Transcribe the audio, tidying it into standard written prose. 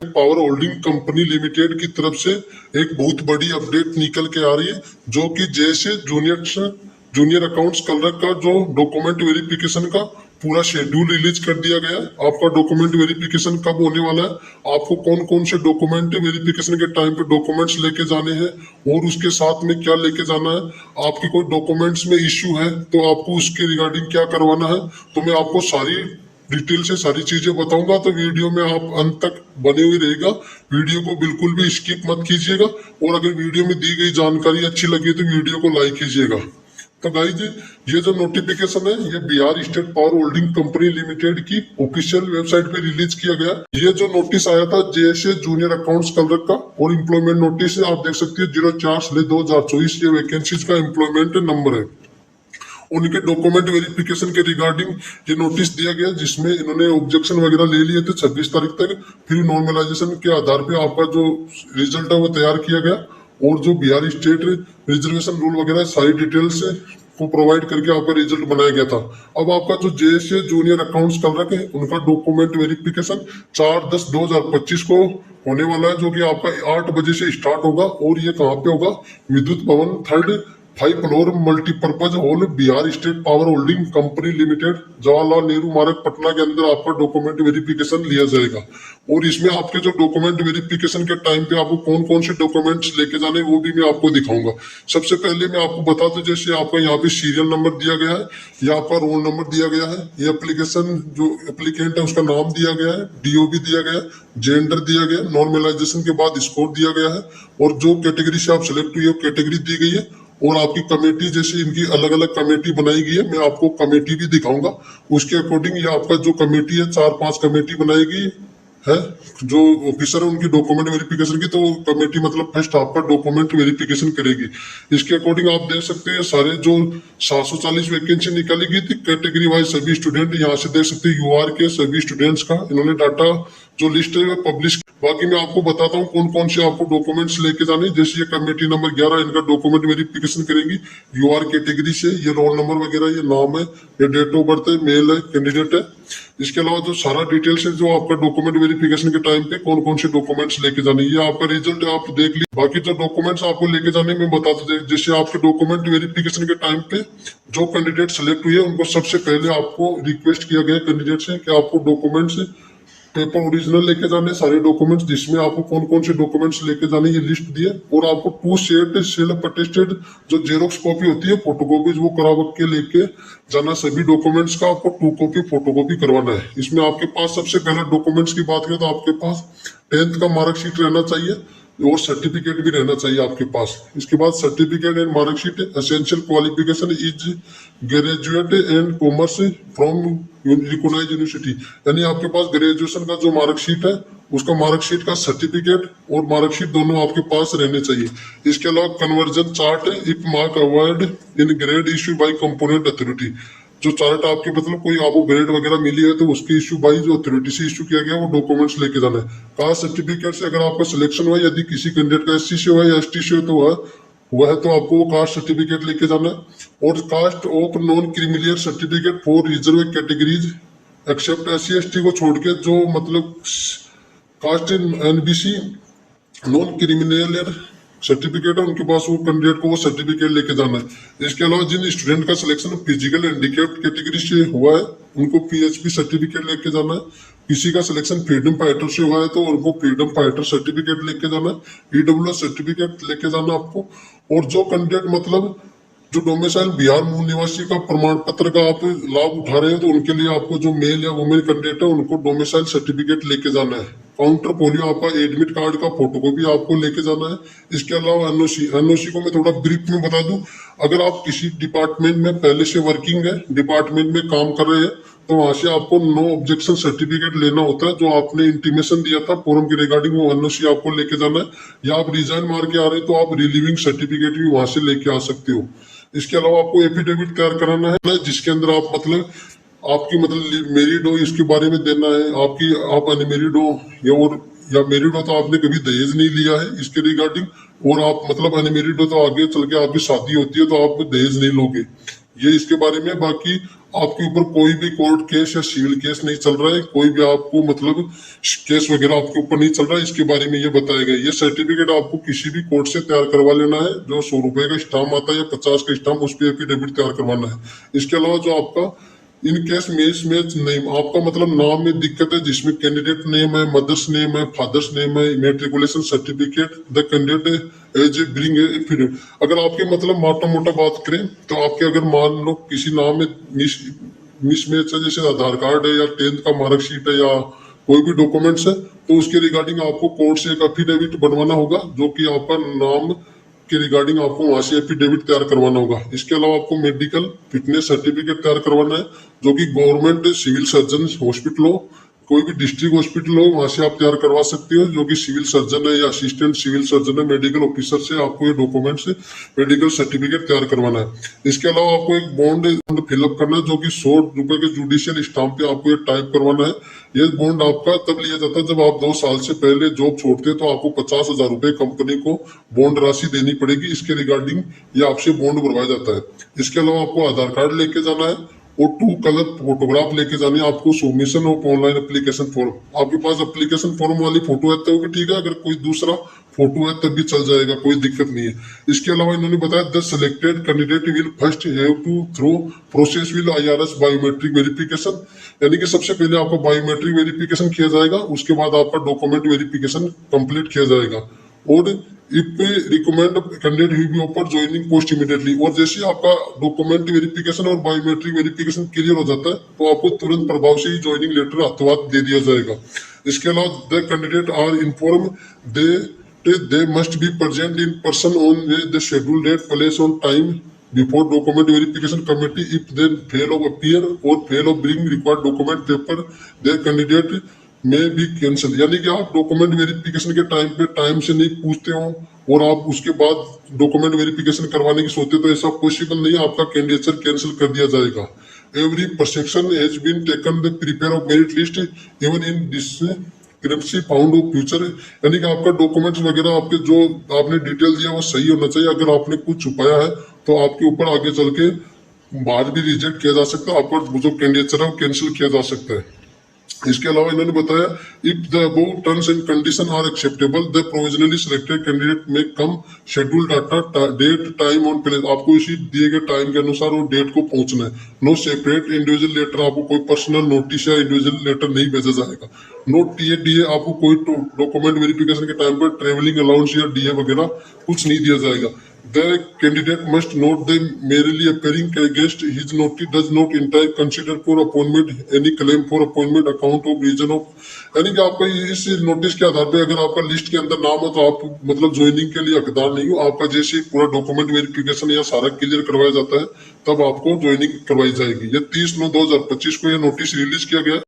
Power holding company limited की तरफ से एक बहुत बड़ी अपडेट निकल के आ रही है, जो कि जैसे जूनियर अकाउंट्स क्लर्क का जो डॉक्यूमेंट वेरिफिकेशन का पूरा शेड्यूल रिलीज कर दिया गया है। आपका डॉक्यूमेंट वेरिफिकेशन कब होने वाला है, आपको कौन कौन से डॉक्यूमेंट वेरिफिकेशन के टाइम पे डॉक्यूमेंट्स लेके जाने हैं और उसके साथ में क्या लेके जाना है, आपके कोई डॉक्यूमेंट्स में इश्यू है तो आपको उसके रिगार्डिंग क्या करवाना है। तो मैं आपको सारी डिटेल से सारी चीजें बताऊंगा, तो वीडियो में आप अंत तक बने हुए रहेगा। वीडियो को बिल्कुल भी स्किप मत कीजिएगा और अगर वीडियो में दी गई जानकारी अच्छी लगी तो वीडियो को लाइक कीजिएगा। तो गाइज, ये जो नोटिफिकेशन है ये Bihar state power holding company limited की ऑफिशियल वेबसाइट पे रिलीज किया गया। ये जो नोटिस आया था जैसे जूनियर अकाउंट्स क्लर्क का और एम्प्लॉयमेंट नोटिस है, आप देख सकते हैं 04/2024 ये वैकेंसीज का एम्प्लॉयमेंट नंबर है। उनके डॉक्यूमेंट वेरिफिकेशन के रिगार्डिंग ये नोटिस दिया गया, जिसमें इन्होंने ऑब्जेक्शन वगैरह ले लिए थे 26 तारीख तक। फिर नॉर्मलाइजेशन के आधार पे आपका जो रिजल्ट है वो तैयार किया गया और जो बिहार स्टेट रिजर्वेशन रूल वगैरह सारी डिटेल्स को प्रोवाइड करके आपका रिजल्ट बनाया गया था। अब आपका जो जैसे जूनियर अकाउंट्स क्लर्क है उनका डॉक्यूमेंट वेरिफिकेशन 4/10/2025 को होने वाला है, जो कि आपका 8 बजे से स्टार्ट होगा। और ये कहाँ पे होगा, विद्युत भवन 3rd 5 floor multipurpose hall Bihar state power holding company limited, Jawaharlal Nehru मार्ग पटना के अंदर आपका डॉक्यूमेंट वेरिफिकेशन लिया जाएगा। और इसमें आपके जो डॉक्यूमेंट वेरिफिकेशन के टाइम पे आपको कौन कौन से डॉक्यूमेंट्स लेके जाने वो भी मैं आपको दिखाऊंगा। सबसे पहले मैं आपको बता दूं, जैसे आपका यहाँ पे सीरियल नंबर दिया गया है, या आपका रोल नंबर दिया गया है, ये एप्लीकेशन जो एप्लीकेंट है उसका नाम दिया गया है, डीओबी दिया गया है, जेंडर दिया गया है, नॉर्मलाइजेशन के बाद स्कोर दिया गया है और जो कैटेगरी से आप सिलेक्ट हुई है कैटेगरी दी गई है। और आपकी कमेटी जैसे इनकी अलग अलग कमेटी बनाई गई है, मैं आपको कमेटी भी दिखाऊंगा। उसके अकॉर्डिंग ये आपका जो कमेटी है 4-5 कमेटी बनाई गई है। जो ऑफिसर है उनकी डॉक्यूमेंट वेरिफिकेशन की, तो कमेटी मतलब फर्स्ट आपका डॉक्यूमेंट वेरिफिकेशन करेगी। इसके अकॉर्डिंग आप देख सकते हैं सारे जो 740 वैकेंसी निकाली गई थी कैटेगरी वाइज सभी स्टूडेंट, यहाँ से देख सकते हैं यूआर के सभी स्टूडेंट्स का इन्होंने डाटा जो लिस्ट है पब्लिश। बाकी मैं आपको बताता हूँ कौन कौन से आपको डॉक्यूमेंट्स लेके जाने। जैसे ये कमेटी नंबर 11 इनका डॉक्यूमेंट वेरिफिकेशन करेंगी यूआर कैटेगरी से, ये रोल नंबर वगैरह, ये नाम है, ये डेट ऑफ बर्थ है, मेल है, कैंडिडेट है। इसके अलावा जो सारा डिटेल्स है जो आपका डॉक्यूमेंट वेरिफिकेशन के टाइम पे कौन कौन से डॉक्यूमेंट्स लेके जाने, ये आपका रिजल्ट आप देख लीजिए। बाकी जो डॉक्यूमेंट्स आपको लेके जाने में बता देते, जैसे आपके डॉक्यूमेंट वेरिफिकेशन के टाइम पे जो कैंडिडेट सेलेक्ट हुए उनको सबसे पहले आपको रिक्वेस्ट किया गया कैंडिडेट से कि आपको डॉक्यूमेंट्स पेपर ओरिजिनल लेके जाने सारे डॉक्यूमेंट्स, जिसमें आपको कौन कौन से डॉक्यूमेंट्स लेके जाने ये लिस्ट दिए। और आपको 2 सेट सेल्फ अटेस्टेड जो जेरोक्स कॉपी होती है फोटोकॉपीज वो करा के लेके जाना। सभी डॉक्यूमेंट्स का आपको 2 कॉपी फोटोकॉपी करवाना है। इसमें आपके पास सबसे पहले डॉक्यूमेंट्स की बात करें तो आपके पास 10th का मार्कशीट रहना चाहिए और सर्टिफिकेट भी रहना चाहिए आपके पास। इसके बाद certificate and marksheet, essential qualification is graduate and commerce from recognised university, यानी आपके पास ग्रेजुएशन का जो मार्कशीट है उसका मार्कशीट का सर्टिफिकेट और मार्कशीट दोनों आपके पास रहने चाहिए। इसके अलावा conversion chart if mark award in grade issue bye component authority, जो चार्ट आपके मतलब कोई आपको ग्रेड वगैरह मिली है तो उसकी इश्यू बाई जो अथॉरिटी से इश्यू किया गया वो डॉक्यूमेंट्स लेके जाना है। कास्ट सर्टिफिकेट से अगर आपका सिलेक्शन हुआ, यदि किसी कैंडिडेट का SC से हुआ या ST से तो हुआ है तो आपको वो कास्ट सर्टिफिकेट लेके जाना है। और caste of non creamy layer certificate for reserve categories except SC ST को छोड़ के, जो मतलब caste NBC non creamy layer certificate है उनके पास वो कैंडिडेट को वो सर्टिफिकेट लेके जाना है। इसके अलावा जिन स्टूडेंट का सिलेक्शन फिजिकल हैंडीकैप्ड कैटेगरी से हुआ है उनको PHP सर्टिफिकेट लेके जाना है। किसी का सिलेक्शन फ्रीडम फाइटर से हुआ है तो उनको फ्रीडम फाइटर सर्टिफिकेट लेके जाना है। EWS सर्टिफिकेट लेके जाना आपको। और जो कैंडिडेट मतलब जो डोमिसाइल बिहार मूल निवासी का प्रमाण पत्र का आप लाभ उठा रहे हैं तो उनके लिए आपको जो मेल या वुमेन कैंडिडेट है उनको डोमिसाइल सर्टिफिकेट लेके जाना है। काउंटर पोलियो आपका एडमिट कार्ड का फोटोकॉपी आपको लेके जाना है। इसके अलावा एनओसी को मैं थोड़ा ब्रीफ में बता दूं, अगर आप किसी डिपार्टमेंट में पहले से वर्किंग है, डिपार्टमेंट में काम कर रहे हैं, तो वहां से आपको नो ऑब्जेक्शन सर्टिफिकेट लेना होता है जो आपने इंटीमेशन दिया था फॉर्म के रिगार्डिंग, वो एनओसी आपको लेके जाना है। या आप रिजाइन मार के आ रहे हैं तो आप रिलीविंग सर्टिफिकेट भी वहां से लेके आ सकते हो। इसके अलावा आपको एफिडेविट तैयार कराना है जिसके अंदर आप मतलब आपकी मतलब मेरिड हो इसके बारे में देना है, आपकी आप अनमेरिड हो या मेरिड हो तो आपने कभी दहेज नहीं लिया है इसके रिगार्डिंग, और आप मतलब अनमेरिड हो तो आगे चल के आपकी शादी होती है तो आप दहेज नहीं लोगे, ये इसके बारे में। बाकी आपके ऊपर कोई भी कोर्ट केस या सिविल केस नहीं चल रहा है, कोई भी आपको मतलब केस वगैरह आपके ऊपर नहीं चल रहा है, इसके बारे में ये बताया गया। ये सर्टिफिकेट आपको किसी भी कोर्ट से तैयार करवा लेना है, जो 100 रुपए का स्टाम्प आता है या 50 का स्टाम्प, उस पर एफिडेविट तैयार करवाना है। इसके अलावा जो आपका in case mismatch name, आपका मतलब नाम में दिक्कत है जिसमें कैंडिडेट नेम है, मदर्स नेम है, फादर्स नेम है, matriculation certificate, the candidate has a bring affidavit. अगर आपके मतलब मोटा मोटा बात करें तो आपके अगर मान लो किसी नाम में मिसमैच है, जैसे आधार कार्ड है या 10th का मार्कशीट है या कोई भी डॉक्यूमेंट्स है, तो उसके रिगार्डिंग आपको कोर्ट से एक एफिडेविट बनवाना होगा, जो कि आपका नाम के रिगार्डिंग आपको वहां से एफिडेविट तैयार करवाना होगा। इसके अलावा आपको मेडिकल फिटनेस सर्टिफिकेट तैयार करवाना है, जो कि गवर्नमेंट सिविल सर्जन हॉस्पिटल हो, कोई भी डिस्ट्रिक्ट हॉस्पिटल हो, वहां से आप तैयार करवा सकते हो, जो कि सिविल सर्जन है या असिस्टेंट सिविल सर्जन है, मेडिकल ऑफिसर से आपको ये डॉक्यूमेंट से मेडिकल सर्टिफिकेट तैयार करवाना है। इसके अलावा आपको एक बॉन्ड फिलअप करना है, जो कि 100 रुपए के जुडिशियल स्टाम्प पे आपको ये टाइप करवाना है। ये बॉन्ड आपका तब लिया जाता है जब आप 2 साल से पहले जॉब छोड़ते हैं, तो आपको 50,000 रुपए कंपनी को बॉन्ड राशि देनी पड़ेगी। इसके रिगार्डिंग ये आपसे बॉन्ड भरवाया जाता है। इसके अलावा आपको आधार कार्ड लेके जाना है और 2 कलर फोटोग्राफ लेके जानी है आपको। Submission of online application form, आपके पास एप्लीकेशन फॉर्म वाली फोटो है तो भी ठीक है, अगर कोई दूसरा फोटो है तब भी चल जाएगा, कोई दिक्कत नहीं है। इसके अलावा इन्होंने बताया the selected candidate will first have to through process will IRS biometric verification, यानी कि सबसे पहले आपका बायोमेट्रिक वेरिफिकेशन किया जाएगा, उसके बाद आपका डॉक्यूमेंट वेरिफिकेशन कंप्लीट किया जाएगा। और if recommend candidate he be offer joining post immediately, और जैसे आपका डॉक्यूमेंट वेरिफिकेशन और बायोमेट्रिक वेरिफिकेशन क्लियर हो जाता है तो आपको तुरंत प्रभाव से ही ज्वाइनिंग लेटर हाथों हाथ दे दिया जाएगा। इसके अलावा the candidate are inform they must be present in person on the scheduled date, place on time before document verification committee. If they fail of appear or fail of bring required document paper, their candidate may be cancelled। यानी कि आप document verification के time पे time से नहीं पूछते हो और आप उसके बाद डॉक्यूमेंट वेरिफिकेशन करवाने की सोचते, तो ऐसा पॉसिबल नहीं है, आपका कैंडिडेचर कैंसिल कर दिया जाएगा। Every perception has been taken the prepare of merit list even in this crispy found of future, यानी कि आपका डॉक्यूमेंट्स वगैरह आपके जो आपने डिटेल दिया वो सही होना चाहिए। अगर आपने कुछ छुपाया है तो आपके ऊपर आगे चल के बाद भी रिजेक्ट किया जा सकता है, आपका जो कैंडिडेचर है वो कैंसिल किया जा सकता है। इसके अलावा इन्होंने बताया if the above terms and condition are acceptable the provisionally selected candidate में come schedule data date time on place, आपको इसी दिए गए टाइम के अनुसार वो डेट को पहुंचना है। नो सेपरेट इंडिविजुअल लेटर, आपको कोई पर्सनल नोटिस या इंडिविजुअल लेटर नहीं भेजा जाएगा। नो DA, आपको कोई डॉक्यूमेंट वेरिफिकेशन के टाइम पर ट्रेवलिंग अलाउंस या DA वगैरह कुछ नहीं दिया जाएगा। The candidate must note the merely appearing against his notice does not entitle consider for appointment any claim for appointment account of reason of, यानी कि आपका इस नोटिस के आधार पे अगर आपका लिस्ट के अंदर नाम हो तो आप मतलब ज्वाइनिंग के लिए हकदार नहीं हो। आपका जैसे पूरा डॉक्यूमेंट वेरिफिकेशन या सारा क्लियर करवाया जाता है तब आपको ज्वाइनिंग करवाई जाएगी। ये 30/9/2025 को यह नोटिस रिलीज किया गया।